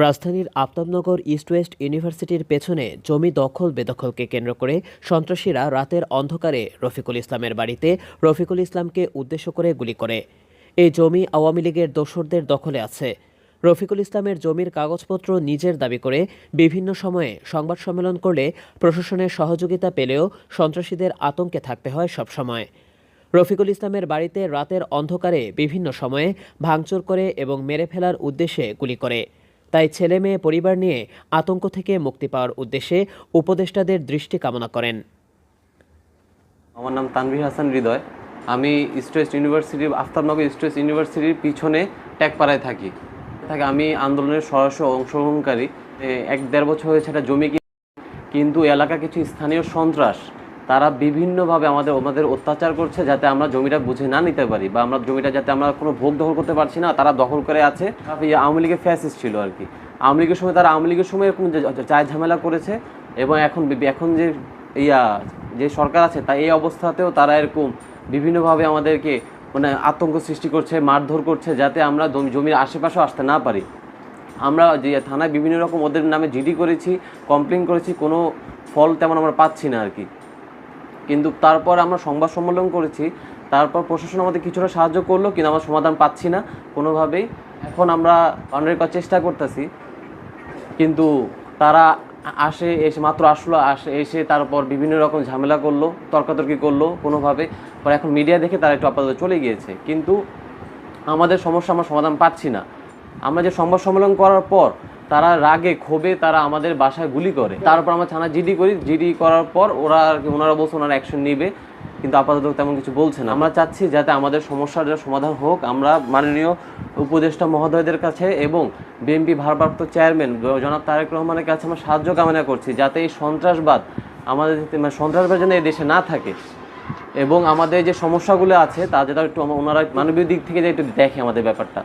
রাজধানীর Aftabnagar east West ইউনিভার্সিটির পেছনে জমি দখল বেদখলকে কেন্দ্র করে সন্ত্রাসীরা রাতের অন্ধকারে রফিকুল ইসলামের বাড়িতে রফিকুল ইসলামকে উদ্দেশ্য করে গুলি করে। এই জমি আওয়ামী লীগের দোসরদের দখলে আছে। রফিকুল ইসলামের জমির কাগজপত্র নিজের দাবি করে বিভিন্ন সময়ে সংবাদ সম্মেলন করলে প্রশাসনের সহযোগিতা পেলেও সন্ত্রাসীদের আতঙ্কে থাকতে হয় সবসময়। রফিকুল ইসলামের বাড়িতে রাতের অন্ধকারে বিভিন্ন সময়ে ভাঙচুর করে এবং মেরে ফেলার উদ্দেশ্যে গুলি করে। তাই ছেলে মেয়ে পরিবার নিয়ে আতঙ্ক থেকে মুক্তি পাওয়ার উদ্দেশ্যে উপদেষ্টাদের দৃষ্টি কামনা করেন। আমার নাম তানভীর হাসান হৃদয়। আমি ইস্ট ওয়েস্ট ইউনিভার্সিটির আফতাবনগর ইস্ট ওয়েস্ট ইউনিভার্সিটির পিছনে ট্যাগপাড়ায় থাকি। আমি আন্দোলনের সরাসরি অংশগ্রহণকারী। 1-1.5 বছর হয়েছে একটা জমি, কিন্তু এলাকা কিছু স্থানীয় সন্ত্রাস তারা বিভিন্নভাবে আমাদের অত্যাচার করছে, যাতে আমরা জমিটা বুঝে না নিতে পারি বা আমরা জমিটা যাতে আমরা কোনো ভোগ দখল করতে পারছি না, তারা দখল করে আছে। আওয়ামী লীগের ফ্যাসিস্ট ছিল আর কি। আওয়ামী লীগের সময় তারা আওয়ামী লীগের সময় এরকম চায় ঝামেলা করেছে, এবং এখন যে সরকার আছে তা এই অবস্থাতেও তারা এরকম বিভিন্নভাবে আমাদেরকে মানে আতঙ্ক সৃষ্টি করছে, মারধর করছে, যাতে আমরা জমির আশেপাশেও আসতে না পারি। আমরা যে থানায় বিভিন্ন রকম ওদের নামে জিডি করেছি, কমপ্লেন করেছি, কোনো ফল তেমন আমরা পাচ্ছি না আর কি। কিন্তু তারপর আমরা সংবাদ সম্মেলন করেছি, তারপর প্রশাসন আমাদের কিছুটা সাহায্য করলো, কিন্তু আমরা সমাধান পাচ্ছি না কোনোভাবেই। এখন আমরা বাউন্ডারি করার চেষ্টা করতেছি, কিন্তু তারা এসে তারপর বিভিন্ন রকম ঝামেলা করলো, তর্কাতর্কি করলো কোনোভাবে। পরে এখন মিডিয়া দেখে তারা একটু আপাতত চলে গিয়েছে, কিন্তু আমাদের সমস্যা আমরা সমাধান পাচ্ছি না। আমরা যে সংবাদ সম্মেলন করার পর তারা রাগে ক্ষোভে তারা আমাদের বাসায় গুলি করে। তারপর আমরা থানা জিডি করার পর ওনারা বলছে ওনারা অ্যাকশন নেবে, কিন্তু আপাতত তেমন কিছু বলছে না। আমরা চাচ্ছি যাতে আমাদের সমস্যার সমাধান হোক। আমরা মাননীয় উপদেষ্টা মহোদয়দের কাছে এবং বিএনপি ভারপ্রাপ্ত চেয়ারম্যান জনাব তারেক রহমানের কাছে আমরা সাহায্য কামনা করছি, যাতে এই সন্ত্রাসবাদ যেন এই দেশে না থাকে, এবং আমাদের যে সমস্যাগুলো আছে তা যাতে একটু ওনারা মানবীয় দিক থেকে একটু দেখে আমাদের ব্যাপারটা।